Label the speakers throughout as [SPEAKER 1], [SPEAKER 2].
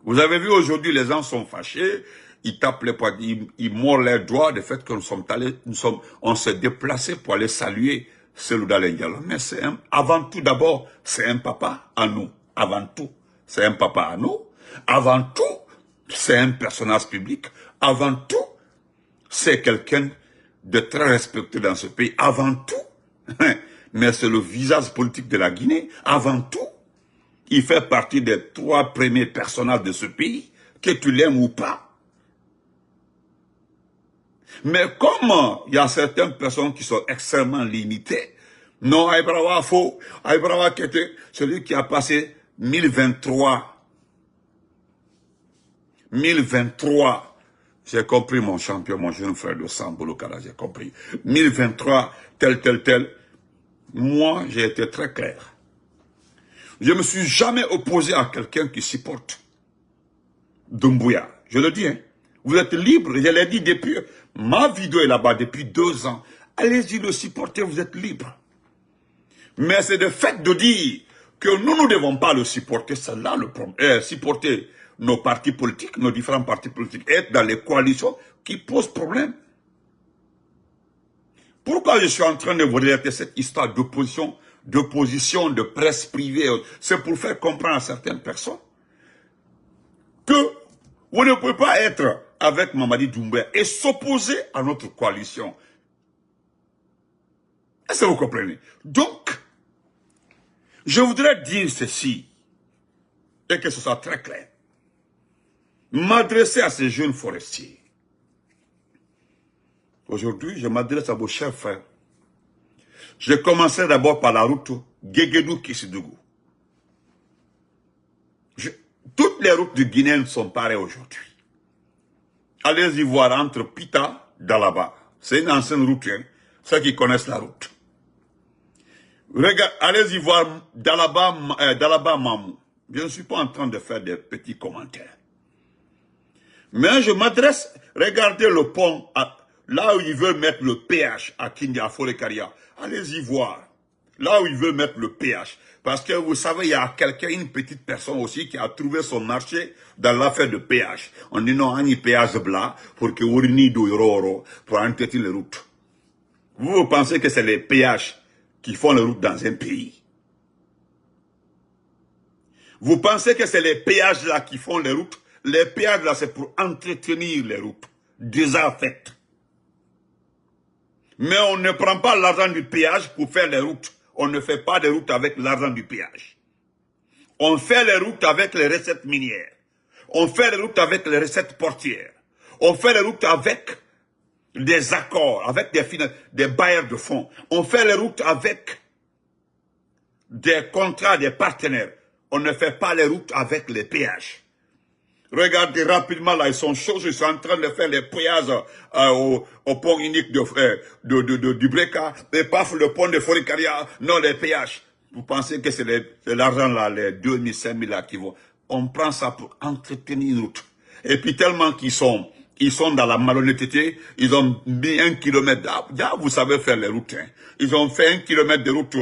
[SPEAKER 1] Vous avez vu aujourd'hui, les gens sont fâchés, ils tapent les poings, ils mordent les doigts du fait que on s'est déplacé pour aller saluer Selouda Diallo. Mais avant tout, d'abord, c'est un papa à nous. Avant tout, c'est un papa à nous. Avant tout, c'est un personnage public. Avant tout, c'est quelqu'un de très respecté dans ce pays. Avant tout, mais c'est le visage politique de la Guinée. Avant tout, il fait partie des 3 premiers personnages de ce pays, que tu l'aimes ou pas. Mais comment il y a certaines personnes qui sont extrêmement limitées, non, Aïbrawa faux, Aïbrawa qui était celui qui a passé 1023, j'ai compris mon champion, mon jeune frère de Sambolo Kala, j'ai compris. 1023, tel. Moi, j'ai été très clair. Je ne me suis jamais opposé à quelqu'un qui supporte Doumbouya. Je le dis, hein. Vous êtes libre, je l'ai dit depuis, ma vidéo est là-bas depuis 2 ans. Allez-y le supporter, vous êtes libre. Mais c'est le fait de dire que nous ne devons pas le supporter, c'est là le problème. Supporter nos partis politiques, nos différents partis politiques, être dans les coalitions qui posent problème. Pourquoi je suis en train de vous relater cette histoire d'opposition, de presse privée? C'est pour faire comprendre à certaines personnes que vous ne pouvez pas être avec Mamadi Doumbouya et s'opposer à notre coalition. Est-ce que vous comprenez? Donc, je voudrais dire ceci, et que ce soit très clair. M'adresser à ces jeunes forestiers. Aujourd'hui, je m'adresse à vos chers frères. Je commencerai d'abord par la route Guéguédou-Kissidougou. Toutes les routes du Guinée sont pareilles aujourd'hui. Allez-y voir entre Pita et Dalaba. C'est une ancienne route, hein, ceux qui connaissent la route. Allez-y voir Dalaba Mamou. Je ne suis pas en train de faire des petits commentaires. Mais je m'adresse, regardez le pont, là où ils veulent mettre le péage à Kindia, à Forêt-Karia. Allez-y voir, là où ils veulent mettre le péage. Parce que vous savez, il y a quelqu'un, une petite personne aussi, qui a trouvé son marché dans l'affaire de péage. On dit non, un péage blanc, pour que vous pour entretenir les routes. Vous pensez que c'est les péages qui font les routes dans un pays? Vous pensez que c'est les péages là qui font les routes? Les péages là, c'est pour entretenir les routes déjà faites. Mais on ne prend pas l'argent du péage pour faire les routes. On ne fait pas des routes avec l'argent du péage. On fait les routes avec les recettes minières. On fait les routes avec les recettes portières. On fait les routes avec des accords, avec des bailleurs de fonds. On fait les routes avec des contrats, des partenaires. On ne fait pas les routes avec les péages. Regardez rapidement là, ils sont chauds, ils sont en train de faire les péages au pont unique du Breka, et paf, le pont de Forêt-Karia, non, les péages. Vous pensez que c'est l'argent là, les 2000, 5000 là qui vont. On prend ça pour entretenir une route. Et puis tellement qu'ils sont dans la malhonnêteté, ils ont mis 1 kilomètre. Là, vous savez faire les routes. Hein. Ils ont fait 1 kilomètre de route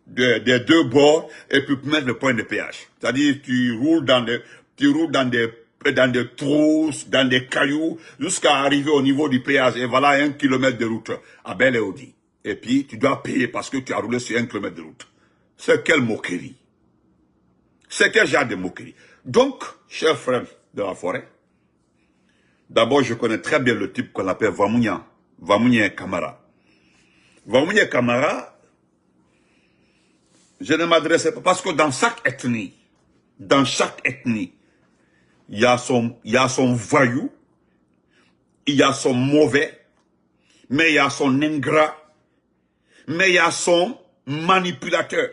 [SPEAKER 1] des 2 bords et puis mettre le point de péage. C'est-à-dire tu roules dans des trous, dans des cailloux, jusqu'à arriver au niveau du péage. Et voilà 1 kilomètre de route à Bel et Odi. Et puis, tu dois payer parce que tu as roulé sur 1 kilomètre de route. C'est quelle moquerie? C'est quel genre de moquerie? Donc, chers frères de la forêt, d'abord, je connais très bien le type qu'on appelle Vamounia Kamara. Vamounia Kamara, je ne m'adressais pas, parce que dans chaque ethnie, il y a son voyou, il y a son mauvais, mais il y a son ingrat, mais il y a son manipulateur.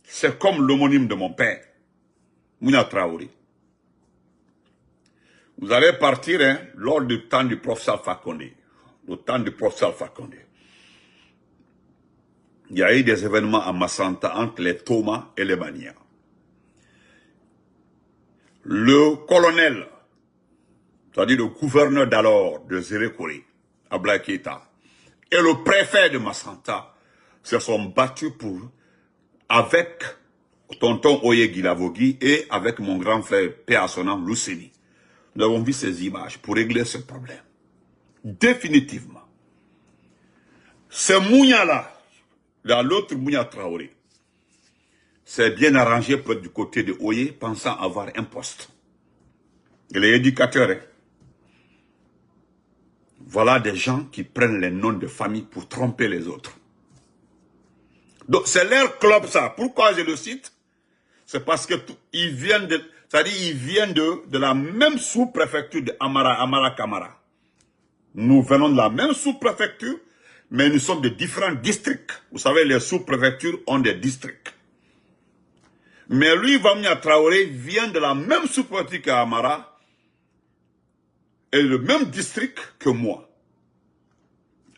[SPEAKER 1] C'est comme l'homonyme de mon père, Mouna Traoré. Vous allez partir hein, lors du temps du professeur Alpha Condé. Le temps du professeur Alpha Condé. Il y a eu des événements à Massanta entre les Thomas et les Mania. Le colonel, c'est-à-dire le gouverneur d'alors de Zérékoré, Ablaye Keïta, et le préfet de Massanta se sont battus pour avec tonton Oye Guilavogui et avec mon grand frère Père Assonant Lousseni. Nous avons vu ces images pour régler ce problème. Définitivement. Ce Mounia-là, l'autre Mounia Traoré, c'est bien arrangé pour être du côté de Oye, pensant avoir un poste. Il est éducateur. Hein? Voilà des gens qui prennent les noms de famille pour tromper les autres. Donc c'est leur club ça. Pourquoi je le cite? C'est parce que ils viennent de, c'est-à-dire ils viennent de la même sous-préfecture de Amara Kamara. Nous venons de la même sous-préfecture, mais nous sommes de différents districts. Vous savez, les sous-préfectures ont des districts. Mais lui, Vamia Traoré, vient de la même sous-préfecture qu'Amara et le même district que moi.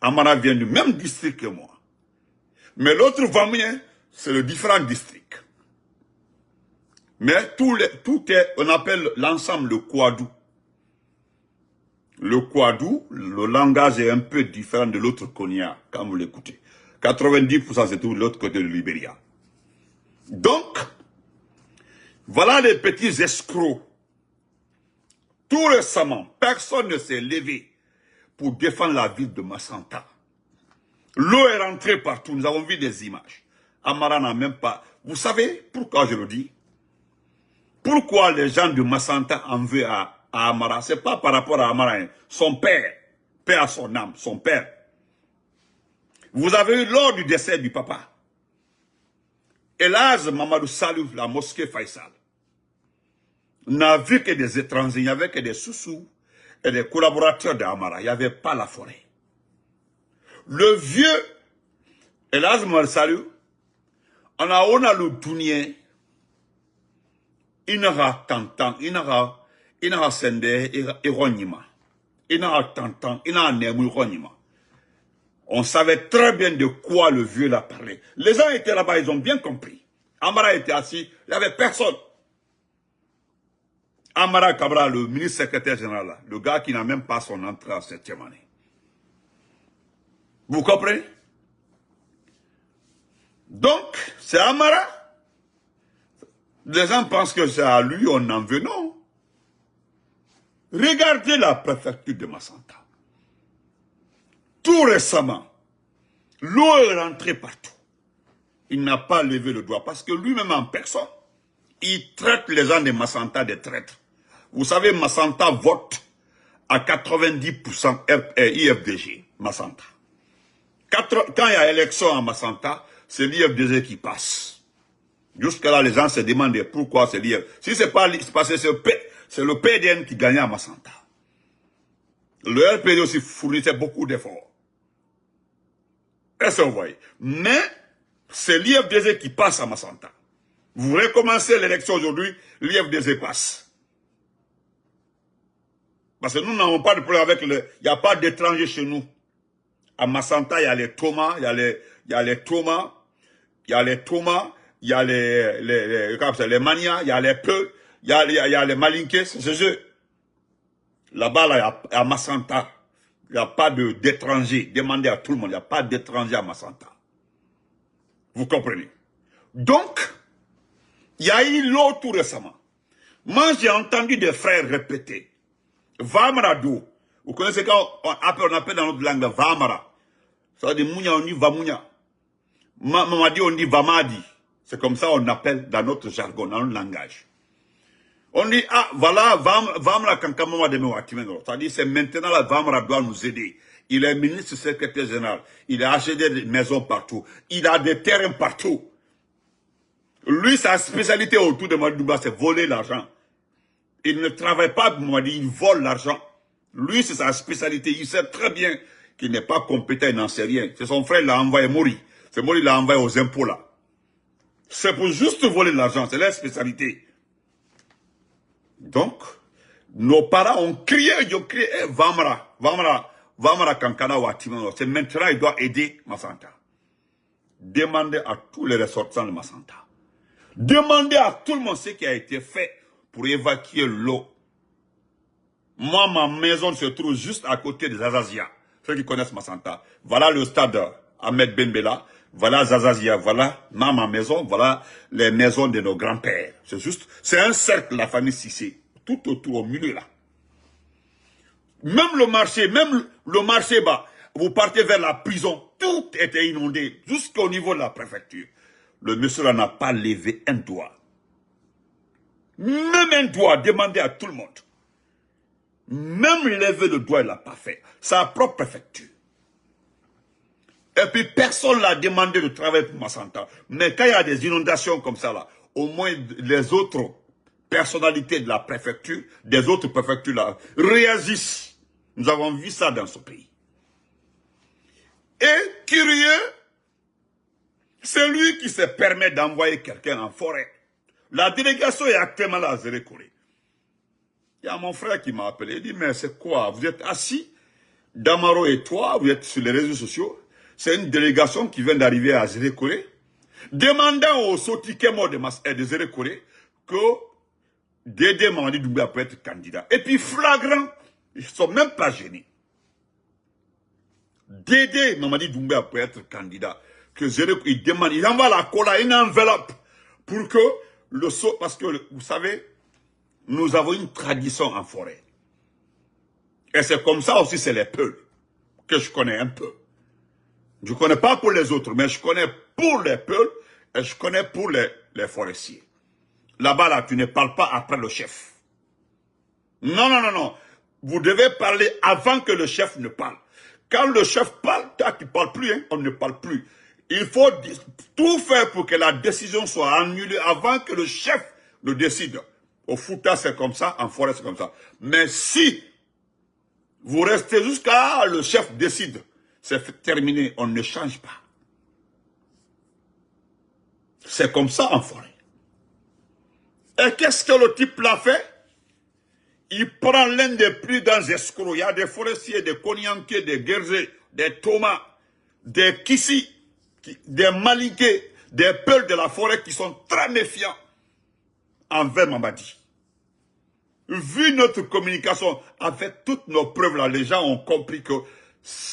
[SPEAKER 1] Amara vient du même district que moi. Mais l'autre Vamien, c'est le différent district. Mais tout est, on appelle l'ensemble le Kouadou. Le Kouadou, le langage est un peu différent de l'autre Konya, quand vous l'écoutez. 90% c'est tout de l'autre côté de Libéria. Donc, voilà les petits escrocs. Tout récemment, personne ne s'est levé pour défendre la ville de Massanta. L'eau est rentrée partout, nous avons vu des images. Amara n'a même pas... Vous savez pourquoi je le dis? Pourquoi les gens de Massanta en veulent à Amara? Ce n'est pas par rapport à Amara, hein. Son père, père à son âme, son père. Vous avez eu lors du décès du papa, Elaz Mamadou Salou, la mosquée Faisal, n'a vu que des étrangers, il n'y avait que des sous-sous et des collaborateurs d'Amara, il n'y avait pas la forêt. Le vieux Elaz Mamadou Salou, on a le dounier, il n'aura tantan, il n'aura sende et ronima. Il n'aura tantan, il n'aura nemu ronima. On savait très bien de quoi le vieux l'a parlé. Les gens étaient là-bas, ils ont bien compris. Amara était assis, il n'y avait personne. Amara Kabra, le ministre secrétaire général, là, le gars qui n'a même pas son entrée en 7e année. Vous comprenez? Donc, c'est Amara. Les gens pensent que c'est à lui on en veut, non. Regardez la préfecture de Massanta. Tout récemment, l'eau est rentrée partout. Il n'a pas levé le doigt parce que lui-même en personne, il traite les gens de Massanta des traîtres. Vous savez, Massanta vote à 90% IFDG, Massanta. Quand il y a élection à Massanta, c'est l'IFDG qui passe. Jusqu'à là, les gens se demandent pourquoi c'est l'IFDG. Si c'est pas parce que c'est le PDN qui gagnait à Massanta. Le RPD aussi fournissait beaucoup d'efforts. Est-ce que vous voyez? Mais c'est l'IFDG qui passe à Massanta. Vous recommencez l'élection aujourd'hui, l'IFDG passe. Parce que nous n'avons pas de problème avec il n'y a pas d'étrangers chez nous. À Massanta, il y a les Thomas, il y a les Thomas, il y a les Thomas, il y a les Manias, il y a les Peu, il y a les Malinqués, c'est eux. Là-bas, là, à Massanta, il n'y a pas d'étrangers. Demandez à tout le monde, il n'y a pas d'étrangers à Massanta. Vous comprenez? Donc, il y a eu l'eau tout récemment. Moi, j'ai entendu des frères répéter. Vamarado. Vous connaissez quand on appelle dans notre langue Vamara. Ça veut dire Mounia, on dit Vamounia. Mamadi, on dit Vamadi. C'est comme ça on appelle dans notre jargon, dans notre langage. On dit, ah, voilà, Vamara Kankamama de Mewatimeno. C'est-à-dire, c'est maintenant la Vamara doit nous aider. Il est ministre secrétaire général. Il a acheté des maisons partout. Il a des terrains partout. Lui, sa spécialité autour de Madouba, c'est voler l'argent. Il ne travaille pas pour Madi, il vole l'argent. Lui, c'est sa spécialité. Il sait très bien qu'il n'est pas compétent, il n'en sait rien. C'est son frère qui l'a envoyé Mori. C'est Mori qui l'a envoyé aux impôts là. C'est pour juste voler l'argent, c'est leur spécialité. Donc, nos parents ont crié, Vamara Kankana Watimano. C'est maintenant, il doit aider Massanta. Demandez à tous les ressortissants de Massanta. Demandez à tout le monde ce qui a été fait pour évacuer l'eau. Moi, ma maison se trouve juste à côté des Azazia. Ceux qui connaissent Massanta. Voilà le stade Ahmed Benbella. Voilà Zazazia, voilà ma maison, voilà les maisons de nos grands-pères. C'est juste, c'est un cercle, la famille Cissé, tout autour, au milieu là. Même le marché bas, vous partez vers la prison, tout était inondé, jusqu'au niveau de la préfecture. Le monsieur là n'a pas levé un doigt. Même un doigt, demandé à tout le monde. Même lever le doigt, il l'a pas fait. Sa propre préfecture. Et puis personne l'a demandé de travailler pour Massanta. Mais quand il y a des inondations comme ça là, au moins les autres personnalités de la préfecture, des autres préfectures là, réagissent. Nous avons vu ça dans ce pays. Et curieux, c'est lui qui se permet d'envoyer quelqu'un en forêt. La délégation est actuellement là à Zérékoré. Il y a mon frère qui m'a appelé, il dit, mais c'est quoi? Vous êtes assis, Damaro et toi, vous êtes sur les réseaux sociaux. C'est une délégation qui vient d'arriver à Zérékoré, demandant au Sotikemo de Zérékoré que Dédé Mamadi Doumbouya peut être candidat. Et puis flagrant, ils ne sont même pas gênés. Dédé Mamadi Doumbouya peut être candidat. Que Zérékoré, il demande, il envoie la cola, une enveloppe, pour que le saut, parce que vous savez, nous avons une tradition en forêt. Et c'est comme ça aussi, c'est les Peuls, que je connais un peu. Je ne connais pas pour les autres, mais je connais pour les Peuls et je connais pour les forestiers. Là-bas, là, tu ne parles pas après le chef. Non, non, non, non. Vous devez parler avant que le chef ne parle. Quand le chef parle, toi, tu ne parles plus, hein, on ne parle plus. Il faut tout faire pour que la décision soit annulée avant que le chef le décide. Au Fouta, c'est comme ça, en forêt, c'est comme ça. Mais si vous restez jusqu'à le chef décide, c'est terminé, on ne change pas. C'est comme ça en forêt. Et qu'est-ce que le type l'a fait? Il prend l'un des plus grands escrocs. Il y a des forestiers, des Konyanké, des Guerzé, des Thomas, des Kissi, des Malinké, des Peuls de la forêt qui sont très méfiants envers Mamadi. Vu notre communication, avec toutes nos preuves là, les gens ont compris que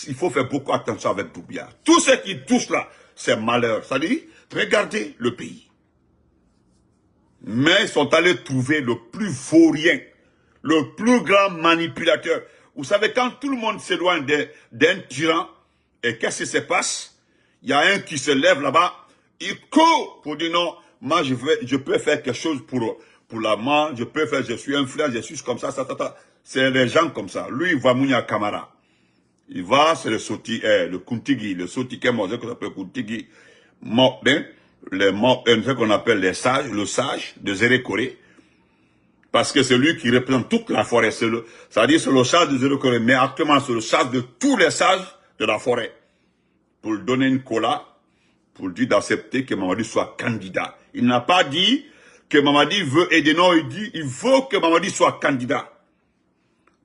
[SPEAKER 1] il faut faire beaucoup attention avec Doumbouya. Tout ce qui touche là, c'est malheur. Ça dit, regardez le pays. Mais ils sont allés trouver le plus vaurien, le plus grand manipulateur. Vous savez, quand tout le monde s'éloigne d'un tyran, et qu'est-ce qui se passe? Il y a un qui se lève là-bas, il court pour dire non, moi je peux faire quelque chose pour la main, je suis influent, je suis comme ça. C'est les gens comme ça. Lui, il va Mounia Kamara. Il va, c'est le Kuntigi, le Sotikemo, ce qu'on appelle Kuntigi, ce qu'on appelle les sages, le sage de Zérékoré. Parce que c'est lui qui représente toute la forêt. C'est-à-dire c'est le sage de Zérékoré, mais actuellement c'est le sage de tous les sages de la forêt. Pour lui donner une cola, pour lui dire d'accepter que Mamadi soit candidat. Il n'a pas dit que Mamadi veut aider, non, il dit il veut que Mamadi soit candidat.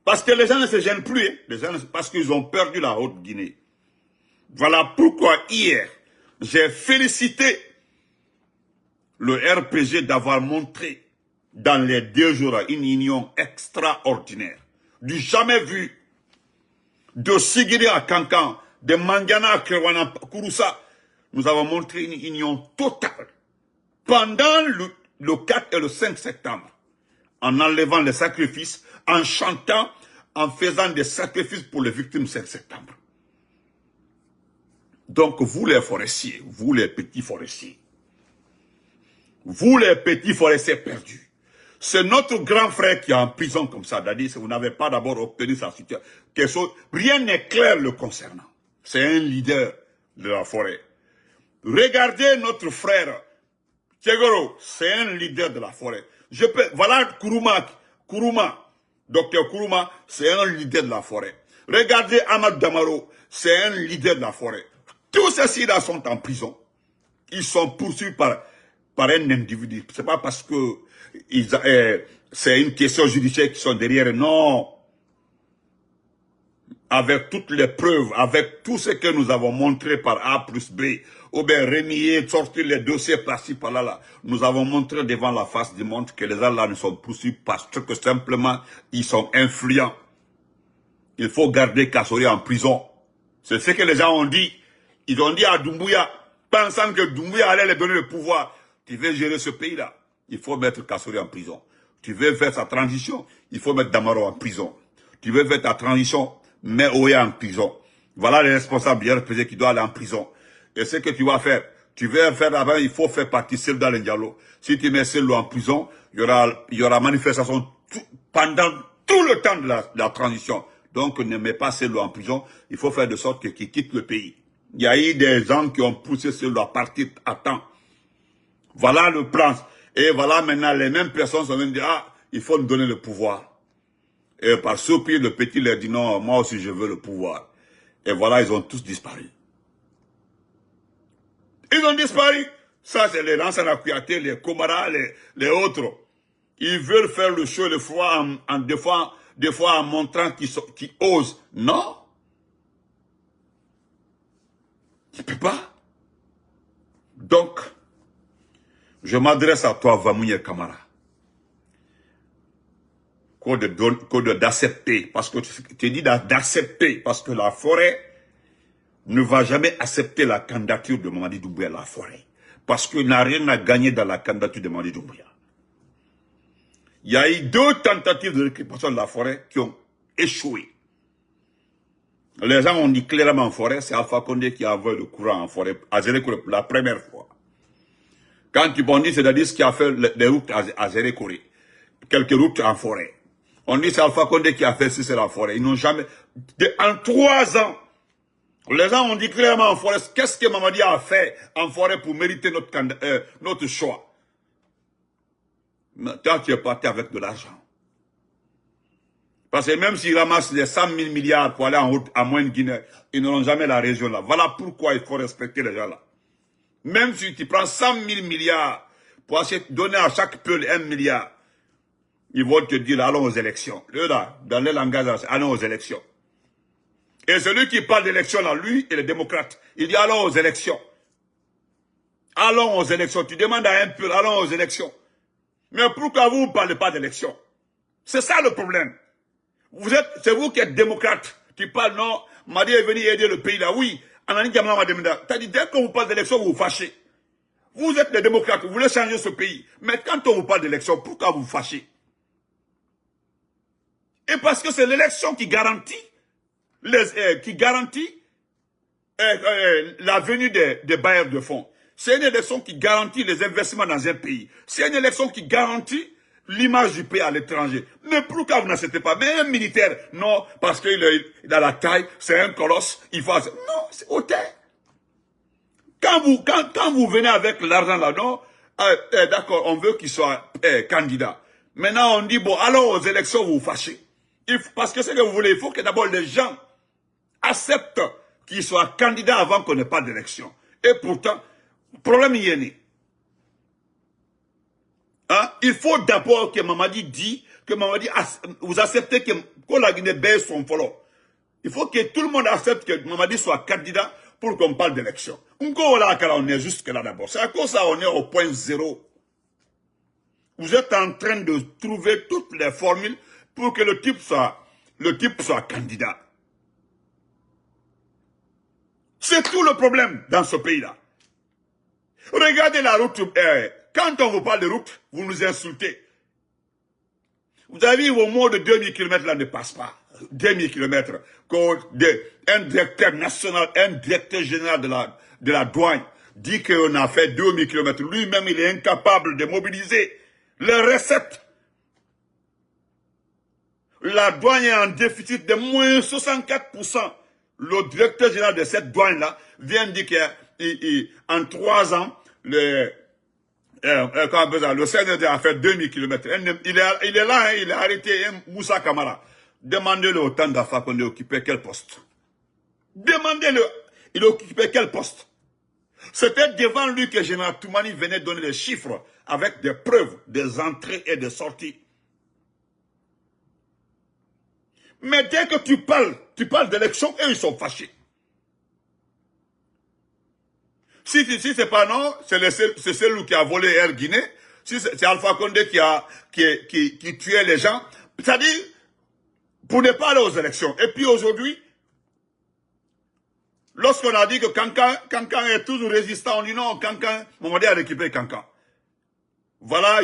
[SPEAKER 1] Parce que les gens ne se gênent plus, hein, parce qu'ils ont perdu la Haute-Guinée. Voilà pourquoi hier, j'ai félicité le RPG d'avoir montré dans les 2 jours une union extraordinaire, du jamais vu, de Sigiri à Kankan, de Mandiana à Krewana Kouroussa. Nous avons montré une union totale pendant le 4 et le 5 septembre, en enlevant les sacrifices, en chantant, en faisant des sacrifices pour les victimes 5 septembre. Donc vous les forestiers, vous les petits forestiers, vous les petits forestiers perdus, c'est notre grand frère qui est en prison comme ça, c'est-à-dire que vous n'avez pas d'abord obtenu sa situation, rien n'est clair le concernant. C'est un leader de la forêt. Regardez notre frère, Tchegoro, c'est un leader de la forêt. Voilà Kourouma, docteur Kourouma, c'est un leader de la forêt. Regardez Ahmad Damaro, c'est un leader de la forêt. Tous ceux-ci-là sont en prison. Ils sont poursuivis par un individu. C'est pas parce que c'est une question judiciaire qui sont derrière. Non. Avec toutes les preuves, avec tout ce que nous avons montré par A plus B, ou bien renier, sortir les dossiers par-ci, par-là, nous avons montré devant la face du monde que les gens là ne sont poursuivis parce que simplement, ils sont influents. Il faut garder Kassori en prison. C'est ce que les gens ont dit. Ils ont dit à Doumbouya, pensant que Doumbouya allait les donner le pouvoir. Tu veux gérer ce pays-là, il faut mettre Kassori en prison. Tu veux faire sa transition, il faut mettre Damaro en prison. Tu veux faire ta transition, mets Oya en prison. Voilà les responsables bien représentés qui doivent aller en prison. Et ce que tu vas faire, tu veux faire avant, il faut faire partie Selou Dalein Diallo. Si tu mets Selou en prison, il y aura manifestation pendant tout le temps de la transition. Donc ne mets pas Selou en prison, il faut faire de sorte qu'il quitte le pays. Il y a eu des gens qui ont poussé Selou à partir à temps. Voilà le plan. Et voilà maintenant les mêmes personnes sont venus dire, ah, il faut nous donner le pouvoir. Et par soupir, le petit leur dit, non, moi aussi je veux le pouvoir. Et voilà, ils ont tous disparu. Ils ont disparu. Ça, c'est les Lansana Kouyaté, les Komara, les autres. Ils veulent faire le chaud et le froid des fois en montrant qu'ils osent. Non. Tu ne peux pas. Donc, je m'adresse à toi, Vamouye Kamara. D'accepter, parce que tu dis d'accepter, parce que la forêt ne va jamais accepter la candidature de Mamadi Doumbouya, la forêt. Parce qu'il n'a rien à gagner dans la candidature de Mamadi Doumbouya. Il y a eu 2 tentatives de récupération de la forêt qui ont échoué. Les gens ont dit clairement en forêt, c'est Alpha Condé qui a envoyé le courant en forêt, à Zérékoré pour la première fois. Quand tu dis, c'est-à-dire ce qui a fait les routes à Zérékoré, quelques routes en forêt. On dit c'est Alpha Condé qui a fait c'est la forêt. Ils n'ont jamais... En 3 ans, les gens ont dit clairement en forêt, qu'est-ce que Mamadi a fait en forêt pour mériter notre choix? Toi, tu es parti avec de l'argent. Parce que même s'ils ramassent les 100 000 milliards pour aller en route à Moyenne-Guinée, ils n'auront jamais la région là. Voilà pourquoi il faut respecter les gens là. Même si tu prends 100 000 milliards pour donner à chaque peuple 1 milliard, ils vont te dire, allons aux élections. Là, dans les langages, allons aux élections. Et celui qui parle d'élections là, lui, il est démocrate. Il dit, allons aux élections. Allons aux élections. Tu demandes à un peuple, allons aux élections. Mais pourquoi vous ne parlez pas d'élections? C'est ça le problème. C'est vous qui êtes démocrate. Tu parles, non, Madi est venu aider le pays là. Oui, t'as dit, dès qu'on vous parle d'élections, vous vous fâchez. Vous êtes des démocrates, vous voulez changer ce pays. Mais quand on vous parle d'élections, pourquoi vous vous fâchez? Et parce que c'est l'élection qui garantit la venue des bailleurs de fonds. C'est une élection qui garantit les investissements dans un pays. C'est une élection qui garantit l'image du pays à l'étranger. Mais pourquoi vous n'acceptez pas? Mais un militaire, non, parce qu'il a la taille, c'est un colosse, il faut... Non, c'est hautain. Quand vous venez avec l'argent là, non, d'accord, on veut qu'il soit candidat. Maintenant, on dit, bon, allons aux élections, vous vous fâchez. Parce que ce que vous voulez, il faut que d'abord les gens acceptent qu'il soit candidat avant qu'on n'ait pas d'élection. Et pourtant, le problème y est né. Hein? Il faut d'abord que Mamadi dit, vous acceptez que la Guinée baisse son follow. Il faut que tout le monde accepte que Mamadi soit candidat pour qu'on parle d'élection. On est jusque là d'abord. C'est à cause ça on est au point 0. Vous êtes en train de trouver toutes les formules pour que le type soit candidat. C'est tout le problème dans ce pays-là. Regardez la route. Quand on vous parle de route, vous nous insultez. Vous avez vu, au moins de 2000 km là ne passe pas. 2000 km. Un directeur national, un directeur général de la douane dit qu'on a fait 2000 km. Lui-même, il est incapable de mobiliser les recettes. La douane est en déficit de moins 64%. Le directeur général de cette douane-là vient dire qu'en 3 ans, le CNRD a fait 2000 km. Il est là, hein, il a arrêté Moussa Kamara. Demandez-le au temps d'Alpha Condé occupait quel poste. Demandez-le, il occupait quel poste. C'était devant lui que Général Toumani venait donner des chiffres avec des preuves, des entrées et des sorties. Mais dès que tu parles d'élection, eux, ils sont fâchés. Si c'est pas non, c'est celui qui a volé Air Guinée. Si c'est Alpha Condé qui tuait les gens. C'est-à-dire, pour ne pas aller aux élections. Et puis aujourd'hui, Lorsqu'on a dit que Cancan est toujours résistant, on dit non, Cancan, Mamadi a récupéré Cancan. Voilà,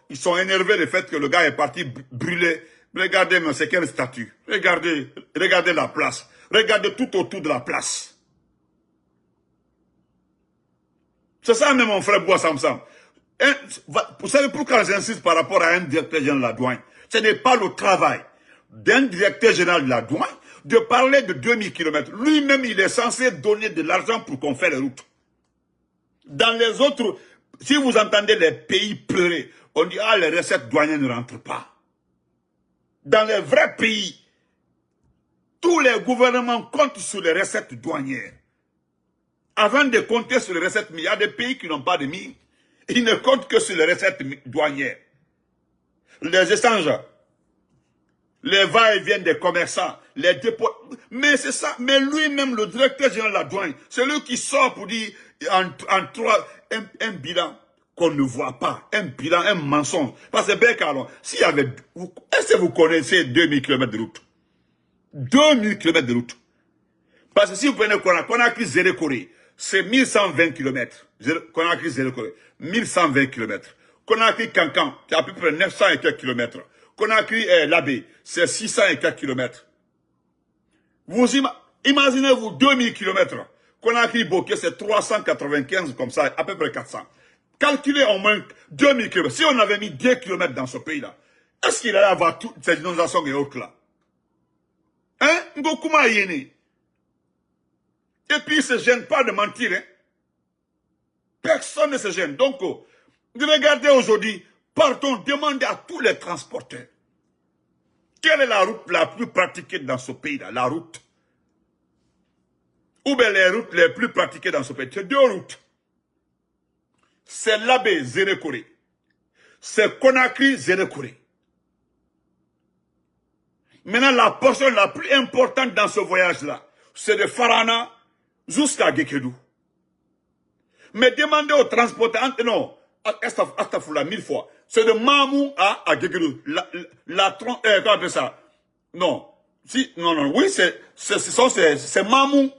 [SPEAKER 1] ils sont énervés du fait que le gars est parti brûler. Regardez, mais c'est quelle statue. Regardez la place. Regardez tout autour de la place. C'est ça même mon frère Bois Samsam. Vous savez pourquoi j'insiste par rapport à un directeur général de la douane? Ce n'est pas le travail d'un directeur général de la douane de parler de 2000 km. Lui-même, il est censé donner de l'argent pour qu'on fasse les routes. Dans les autres, si vous entendez les pays pleurer, on dit, ah, les recettes douanières ne rentrent pas. Dans les vrais pays, tous les gouvernements comptent sur les recettes douanières. Avant de compter sur les recettes, il y a des pays qui n'ont pas de mine. Ils ne comptent que sur les recettes douanières. Les échanges, les va-et-vient des commerçants, les dépôts. Mais c'est ça. Mais lui-même, le directeur général de la douane, c'est lui qui sort pour dire un bilan qu'on ne voit pas. Un bilan, un mensonge. Parce que Bécalon, s'il y avait... Est-ce que vous connaissez 2000 km de route? 2000 km de route. Parce que si vous prenez Conakry Zérékoré, c'est 1120 km. Conakry Zérékoré, 1120 km. Conakry Cancan, c'est à peu près 900 et quelques kilomètres. Conakry Labé, c'est 600 et quelques kilomètres. Vous imaginez-vous 2000 km. Conakry Boké, c'est 395 comme ça, à peu près 400. Calculez au moins 2000 km. Si on avait mis 2 km dans ce pays-là, est-ce qu'il allait avoir toutes ces inondations et autres là? Hein? Ngokuma Yéné. Et puis, il ne se gêne pas de mentir. Hein? Personne ne se gêne. Donc, regardez aujourd'hui, partons demander à tous les transporteurs. Quelle est la route la plus pratiquée dans ce pays-là? La route. Ou bien les routes les plus pratiquées dans ce pays? C'est 2 routes. C'est Labé Zérékoré. C'est Conakry Zérékoré. Maintenant, la portion la plus importante dans ce voyage-là, c'est de Farana jusqu'à Gekedou. Mais demandez aux transporteurs, non, Astafoula 1000 fois, c'est de Mamou à Gekedou. Comment on appelle ça? Non. Si, non, oui, c'est Mamou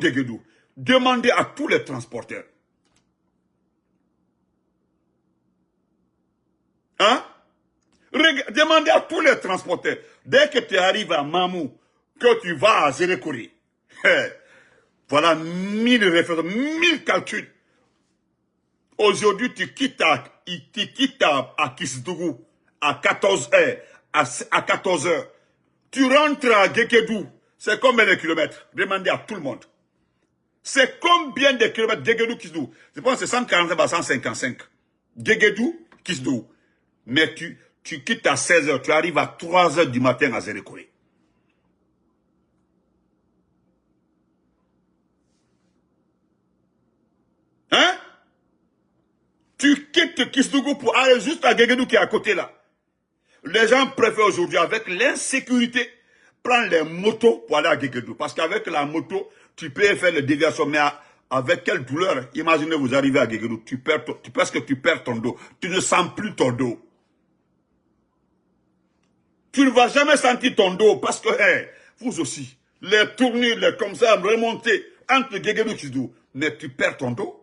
[SPEAKER 1] Gekedou. Demandez à tous les transporteurs. Hein? Demandez à tous les transporteurs. Dès que tu arrives à Mamou, que tu vas à Zérékoré, voilà 1000 références, 1000 calculs. Aujourd'hui, tu quittes à Kisdougou à 14 heures. À 14 heures. Tu rentres à Gekedou. C'est combien de kilomètres? Demandez à tout le monde. C'est combien de kilomètres Gekedou, Kisdougou? Je pense que c'est 145 à 155. Gekedou, Kisdougou. Mais tu quittes à 16 heures. Tu arrives à 3 heures du matin à Zérékoré. Hein? Tu quittes Kisdougou pour aller juste à Gekedou qui est à côté là. Les gens préfèrent aujourd'hui, avec l'insécurité, prendre les motos pour aller à Gekedou. Parce qu'avec la moto, tu peux faire les déviations. Mais avec quelle douleur? Imaginez, vous arrivez à Gekedou, presque tu perds ton dos. Tu ne sens plus ton dos. Tu ne vas jamais sentir ton dos parce que, vous aussi, les tourner, les comme ça, remonter entre Gekedou et Kisdougou. Mais tu perds ton dos.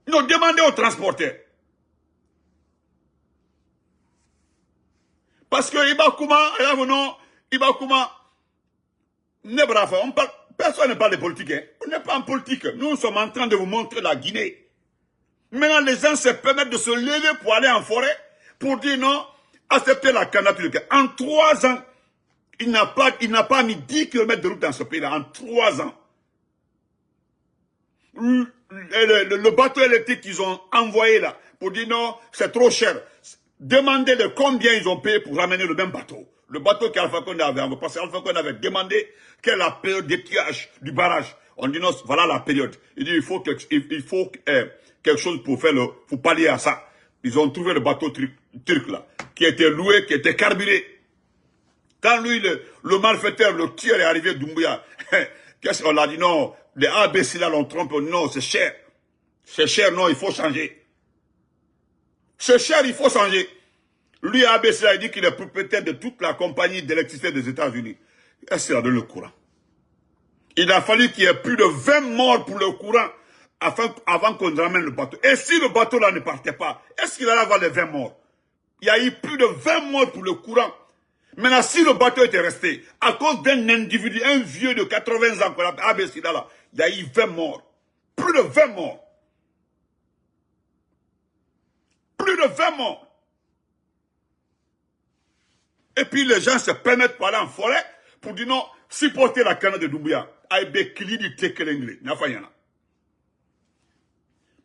[SPEAKER 1] Non, demandez aux transporteurs. Parce que Ibakuma, personne ne parle de politique. Hein. On n'est pas en politique. Nous sommes en train de vous montrer la Guinée. Maintenant, les gens se permettent de se lever pour aller en forêt, pour dire non, accepter la candidature. En 3 ans, il n'a pas mis 10 km de route dans ce pays-là. En 3 ans. Le bateau électrique qu'ils ont envoyé là, pour dire non, c'est trop cher. Demandez-le combien ils ont payé pour ramener le même bateau. Le bateau qu'Alpha Condé avait envoyé. Parce qu'Alpha Condé avait demandé quelle est la période d'étiage du barrage. On dit non, voilà la période. Il dit il faut quelque chose pour pallier à ça. Ils ont trouvé le bateau turc là, qui était loué, qui était carburé. Quand lui, le malfaiteur, le tueur est arrivé d'Umbuya, qu'est-ce qu'on a dit? Non, les ABC là l'ont trompé. Non, c'est cher. C'est cher, non, il faut changer. C'est cher, il faut changer. Lui, ABC, il dit qu'il est propriétaire de toute la compagnie d'électricité des États-Unis. Est-ce qu'il a donné le courant? Il a fallu qu'il y ait plus de 20 morts pour le courant avant qu'on ramène le bateau. Et si le bateau là ne partait pas, est-ce qu'il allait avoir les 20 morts? Il y a eu plus de 20 morts pour le courant. Maintenant, si le bateau était resté, à cause d'un individu, un vieux de 80 ans qu'on appelle Abessida là, il y a eu 20 morts. Plus de 20 morts. Plus de 20 morts. Et puis les gens se permettent d'aller en forêt pour dire non, supporter la canne de Doumbouya.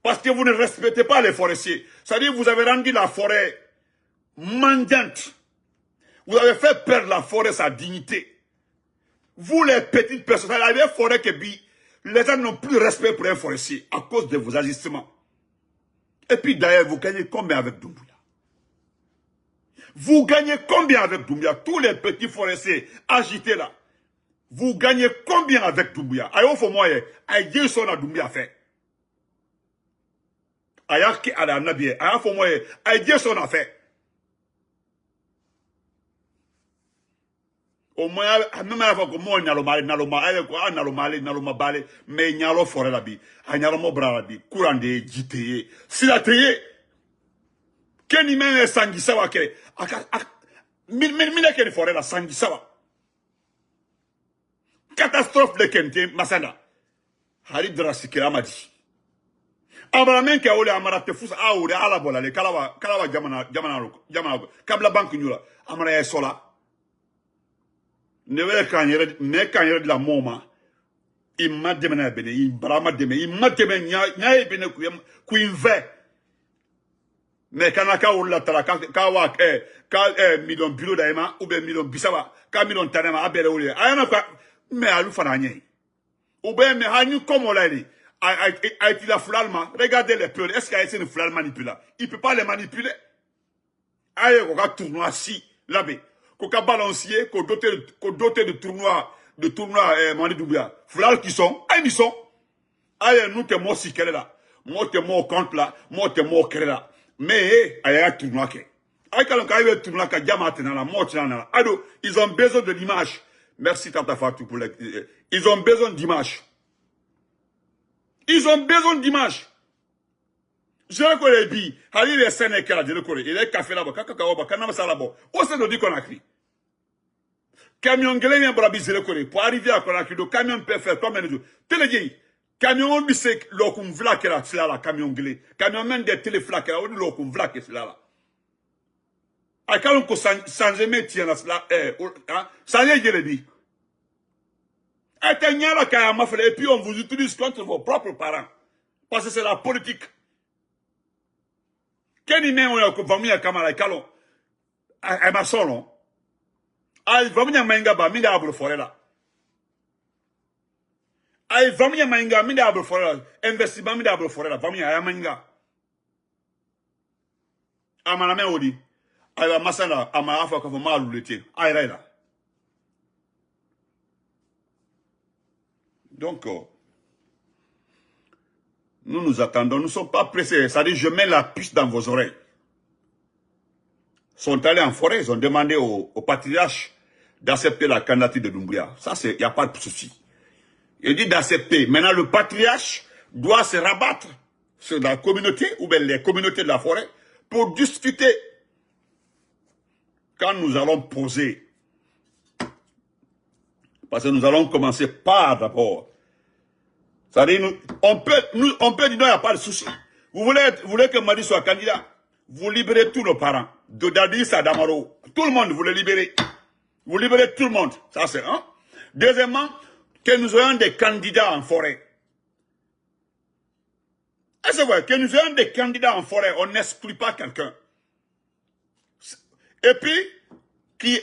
[SPEAKER 1] Parce que vous ne respectez pas les forestiers. C'est-à-dire que vous avez rendu la forêt mendiante. Vous avez fait perdre la forêt sa dignité. Vous les petites personnes, il y a des forêts que les gens n'ont plus de respect pour un forestier à cause de vos agissements. Et puis d'ailleurs, vous gagnez combien avec Doumbouya? Vous gagnez combien avec Doumbouya? Tous les petits forestiers agités là. Vous gagnez combien avec Doumbouya? Ayo fo moi, ayo son a Doumbouya fait. Ayaki ala nabi, ayo fo moi, ayo son a fait. Au moins, même à la fois que moi, naloma balé, mais nyalo forêt la bi, nyalo mo bra la bi, courant de jiteye, si la teye, keni men sangisawa ke, mine keni forêt la sangisawa. Catastrophe de kente, masanda. Hari drasikira madi. Abaramen ke ole amara te fusa aure ala bola le kalawa jamana kabla bank nyula amara ya sola. Ne ve kanyere de la moma. Imma demena bene, imbrama deme, imma deme nya bene ku inve. Mais kanaka ola tala kawa million bureau daima ou bien million bisawa, ka million tanema abere ole. Ayana kwa mais alu fananye. Ou bien mais hanyu comme on l'a dit. A-t-il la flalma? Regardez les peurs. Est-ce qu'il a essayé de flalma manipuler? Il ne peut pas les manipuler. Aïe, qu'on a tournoi si, là-bas. Qu'on a balancier, qu'on doté de tournoi, Mani Doumbouya. Flal qui sont, aïe, ils sont. Aïe, nous t'es mort si qu'elle est là. Moi t'es mort contre là. Moi t'es mort qu'elle est là. Mais, aïe, aïe, tournoi qu'elle. Aïe, quand on a eu tournoi qu'elle a maintenant la mort, alors, ils ont besoin de l'image. Merci, Tata Fatou, pour les, ils ont besoin d'image. Ils ont besoin d'image. Je le connais bien. Il est Sénégal, je le connais. Il est café là-bas, kakakaoba, kanama ça là-bas. Où c'est le dit qu'on a écrit? Camion gelé vient pour la bise, je le connais. Pour arriver à Conakry, le camion peut faire combien de jours? Télégué. Camion bisek, l'okum vlak là, c'est là, camion gelé. Camion même des téléflaques là, on dit l'okum vlak, c'est là. A quand on sans jamais tiens là, ça y est, je le dis. Et puis on vous utilise contre vos propres parents. Parce que c'est la politique. Quel email on a convaincu à Kamala Kalon? À ma solon. Aïe, vamia manga, mida abro forêt là. Aïe, vamia manga, mida abro forêt là. Investissement mida abro forêt là. Vamia manga. Amana me odi. Aïe, masana, ama afa ko malu lete. Aïe, là. Donc, nous nous attendons, nous ne sommes pas pressés. C'est-à-dire, je mets la puce dans vos oreilles. Ils sont allés en forêt, ils ont demandé au patriarche d'accepter la candidature de Doumbouya. Ça, il n'y a pas de souci. Il dit d'accepter. Maintenant, le patriarche doit se rabattre sur la communauté, ou bien les communautés de la forêt, pour discuter. Quand nous allons poser, parce que nous allons commencer par d'abord. C'est-à-dire, on peut dire non, il n'y a pas de souci. Vous voulez que Madi soit candidat? Vous libérez tous nos parents. De Dadis à Damaro. Tout le monde, vous les libérez. Vous libérez tout le monde. Ça, c'est un. Deuxièmement, que nous ayons des candidats en forêt. Est-ce vrai? Que nous ayons des candidats en forêt, on n'exclut pas quelqu'un. Et puis,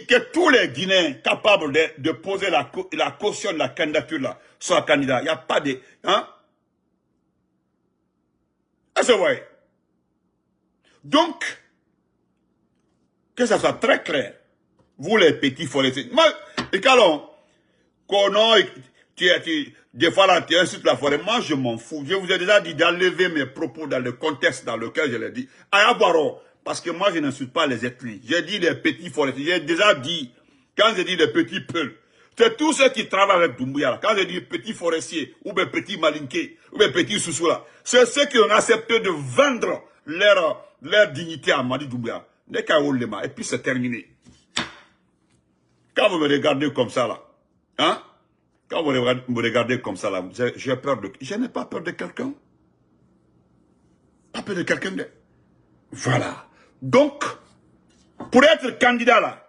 [SPEAKER 1] que tous les Guinéens capables de poser la caution de la candidature là soient candidats. Il n'y a pas de... Hein? Est-ce vrai? Donc, que ça soit très clair. Vous les petits forestiers. Moi, et quand des fois là, tu insultes la forêt. Moi, je m'en fous. Je vous ai déjà dit d'enlever mes propos dans le contexte dans lequel je l'ai dit. Parce que moi, je n'insulte pas les ethnies. J'ai dit les petits forestiers. J'ai déjà dit, quand je dis les petits peuples, C'est tous ceux qui travaillent avec Doumbouya. Quand je dis petit forestier, ou bien petit malinqué, ou bien petit soussou là, c'est ceux qui ont accepté de vendre leur dignité à Madi Doumbouya. Et puis c'est terminé. Quand vous me regardez comme ça là, hein? Quand vous me regardez comme ça là, j'ai peur de... Je n'ai pas peur de quelqu'un. Pas peur de quelqu'un. Voilà. Donc, pour être candidat là,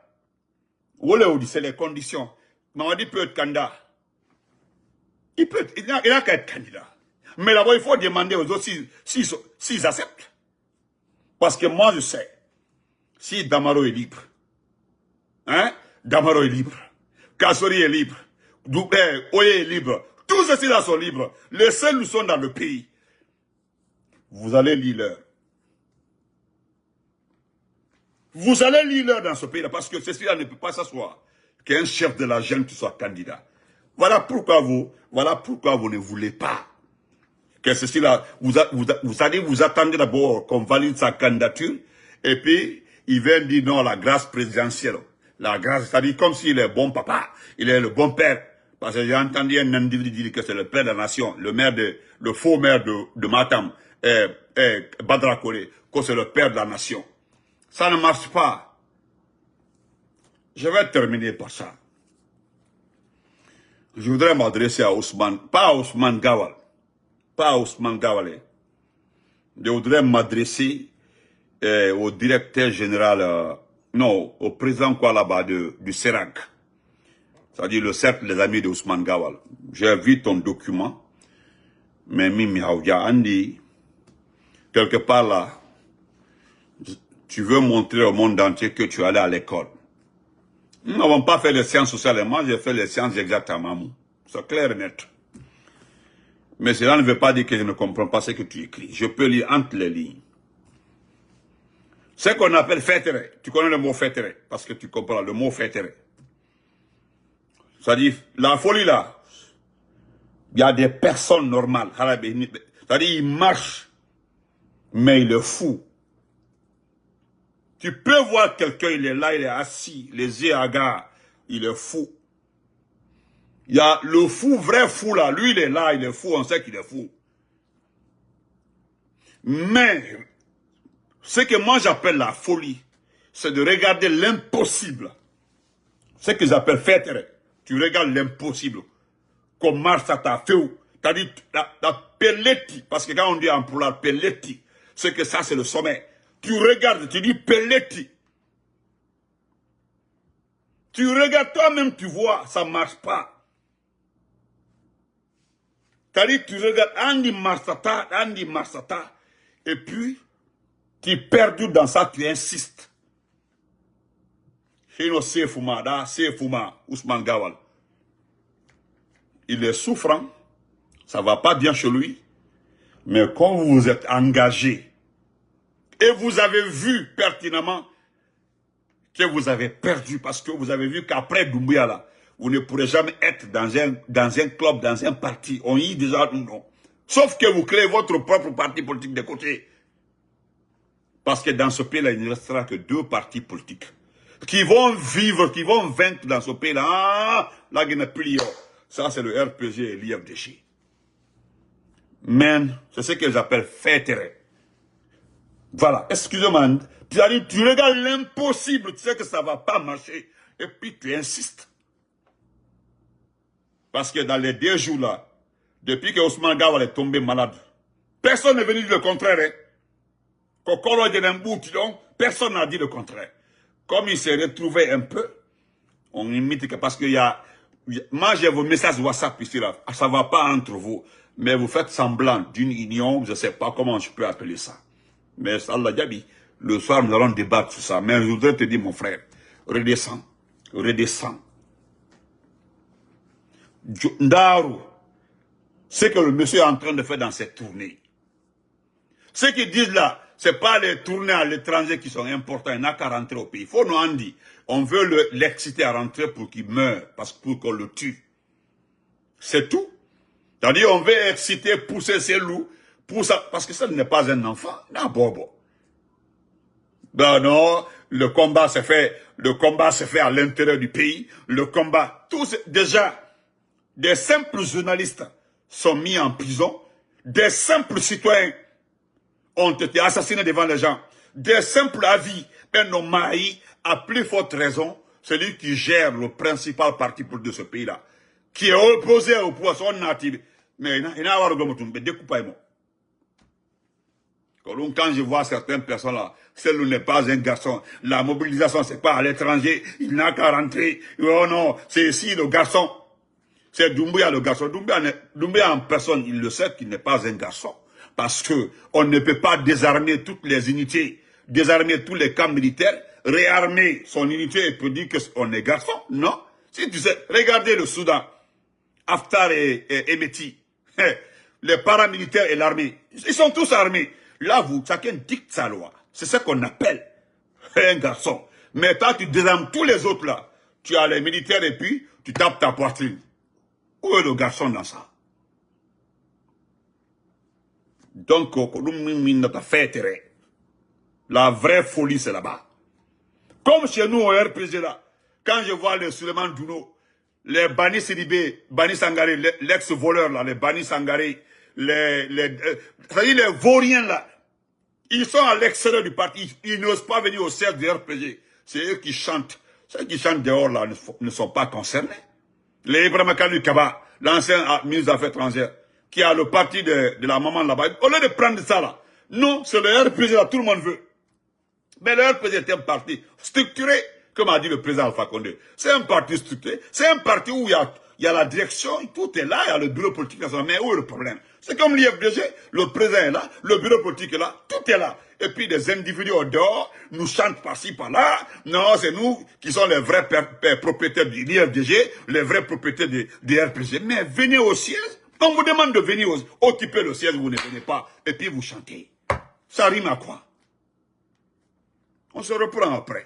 [SPEAKER 1] c'est les conditions. Mamadi peut être candidat. Il n'a qu'à être candidat. Mais d'abord, il faut demander aux autres s'ils acceptent. Parce que moi, je sais, si Damaro est libre, hein, Damaro est libre, Kassori est libre, Oye est libre, tous ceux-là sont libres. Les seuls nous sont dans le pays. Vous allez lire l'heure. Vous allez lire l'heure dans ce pays-là, parce que ceci-là ne peut pas s'asseoir. Qu'un chef de la junte soit candidat. Voilà pourquoi vous ne voulez pas que ceci-là, vous attendez d'abord qu'on valide sa candidature, et puis, il vient dire non, la grâce présidentielle. La grâce, c'est-à-dire comme s'il est bon papa, il est le bon père. Parce que j'ai entendu un individu dire que c'est le père de la nation, le faux maire de Matam, Badra Kole, que c'est le père de la nation. Ça ne marche pas. Je vais terminer par ça. Je voudrais m'adresser à Ousmane, pas à Ousmane Gawal, pas à Ousmane Gawale. Je voudrais m'adresser au directeur général, non, au président quoi là-bas du CERAC, c'est-à-dire le cercle des amis de Ousmane Gawal. J'ai vu ton document, mais Mimi Haoudia Andi, quelque part là, tu veux montrer au monde entier que tu es allé à l'école. Nous n'avons pas fait les sciences sociales, moi j'ai fait les sciences exactement. C'est clair et net. Mais cela ne veut pas dire que je ne comprends pas ce que tu écris. Je peux lire entre les lignes. Ce qu'on appelle fétéré, tu connais le mot fétéré, parce que tu comprends le mot fétéré. C'est-à-dire, la folie là, il y a des personnes normales. C'est-à-dire, il marche, mais il est fou. Tu peux voir quelqu'un, il est là, il est assis, les yeux hagards, il est fou. Il y a le fou, vrai fou là, lui il est là, il est fou, on sait qu'il est fou. Mais, ce que moi j'appelle la folie, c'est de regarder l'impossible. Ce que j'appelle fétéré. Tu regardes l'impossible. Comme Mars à ta feu. C'est-à-dire la pelletti. Parce que quand on dit en poulard pelletti, c'est que ça c'est le sommet. Tu regardes, tu dis pelletti. Tu regardes toi-même, tu vois, ça ne marche pas. C'est-à-dire tu regardes Andy Marsata, et puis tu es perdu dans ça, tu insistes. Ousmane Gawal. Il est souffrant, ça ne va pas bien chez lui, mais quand vous vous êtes engagé, et vous avez vu pertinemment que vous avez perdu, parce que vous avez vu qu'après Doumbouya, là, vous ne pourrez jamais être dans un club, dans un parti. On y dit déjà non. Sauf que vous créez votre propre parti politique de côté. Parce que dans ce pays-là, il ne restera que 2 partis politiques qui vont vivre, qui vont vaincre dans ce pays-là. Ah, la Guinée-Plie, ça c'est le RPG et l'IFDC. Mais c'est ce que j'appelle fétéré. Voilà, excusez-moi, tu regardes l'impossible, tu sais que ça ne va pas marcher, et puis tu insistes. Parce que dans les 2 jours là, depuis que Ousmane Gawal est tombé malade, personne n'est venu dire le contraire. Personne n'a dit le contraire. Comme il s'est retrouvé un peu, on imite que parce qu'il y a... Moi j'ai vos messages WhatsApp ici là, ça ne va pas entre vous, mais vous faites semblant d'une union, je ne sais pas comment je peux appeler ça. Mais Allah Diaby, le soir nous allons débattre sur ça. Mais je voudrais te dire mon frère, redescends, redescends. Ndaru, ce que le monsieur est en train de faire dans cette tournée. Ce qu'ils disent là, ce n'est pas les tournées à l'étranger qui sont importants, il n'a qu'à rentrer au pays. Il faut nous en dire, on veut l'exciter à rentrer pour qu'il meure, pour qu'on le tue. C'est tout. C'est-à-dire on veut exciter, pousser ses loups, parce que ça n'est pas un enfant. Non, bobo. Ben non, le combat se fait à l'intérieur du pays, le combat, tous, déjà, des simples journalistes sont mis en prison, des simples citoyens ont été assassinés devant les gens, des simples avis, un homme maï, à plus forte raison, celui qui gère le principal parti politique de ce pays-là, qui est opposé au pouvoir, son natif. Mais il n'a pas de découpage. Quand je vois certaines personnes là, celle-là n'est pas un garçon, la mobilisation c'est pas à l'étranger, il n'a qu'à rentrer, oh non, c'est ici le garçon. C'est Doumbouya le garçon. Doumbouya en personne, il le sait qu'il n'est pas un garçon. Parce que on ne peut pas désarmer toutes les unités, désarmer tous les camps militaires, réarmer son unité et peut dire qu'on est garçon. Non. Si tu sais, regardez le Soudan, Haftar et Emeti, les paramilitaires et l'armée, ils sont tous armés. Là, chacun dicte sa loi. C'est ce qu'on appelle un garçon. Mais quand tu désarmes tous les autres là, tu as les militaires et puis tu tapes ta poitrine. Où est le garçon dans ça? Donc, la vraie folie, c'est là-bas. Comme chez nous, au RPG là, quand je vois les Suleiman Douno, les Bani Sidibé, Bani Sangaré, l'ex-voleur là, les Bani Sangaré, c'est-à-dire les vauriens là, ils sont à l'extérieur du parti, ils n'osent pas venir au siège du RPG. C'est eux qui chantent. Ceux qui chantent dehors là ne sont pas concernés. Les Ibrahim Kanu Kaba, l'ancien ministre des Affaires étrangères, qui a le parti de la maman là-bas, au lieu de prendre ça là, non, c'est le RPG là, tout le monde veut. Mais le RPG est un parti structuré, comme a dit le président Alpha Condé. C'est un parti structuré, c'est un parti où il y a la direction, tout est là, il y a le bureau politique national, mais où est le problème? C'est comme l'IFDG, le président est là, le bureau politique est là, tout est là. Et puis des individus au dehors nous chantent par-ci, par-là. Non, c'est nous qui sommes les vrais propriétaires du l'IFDG, les vrais propriétaires du RPG. Mais venez au siège, on vous demande de venir occuper le siège, vous ne venez pas, et puis vous chantez. Ça rime à quoi? On se reprend après.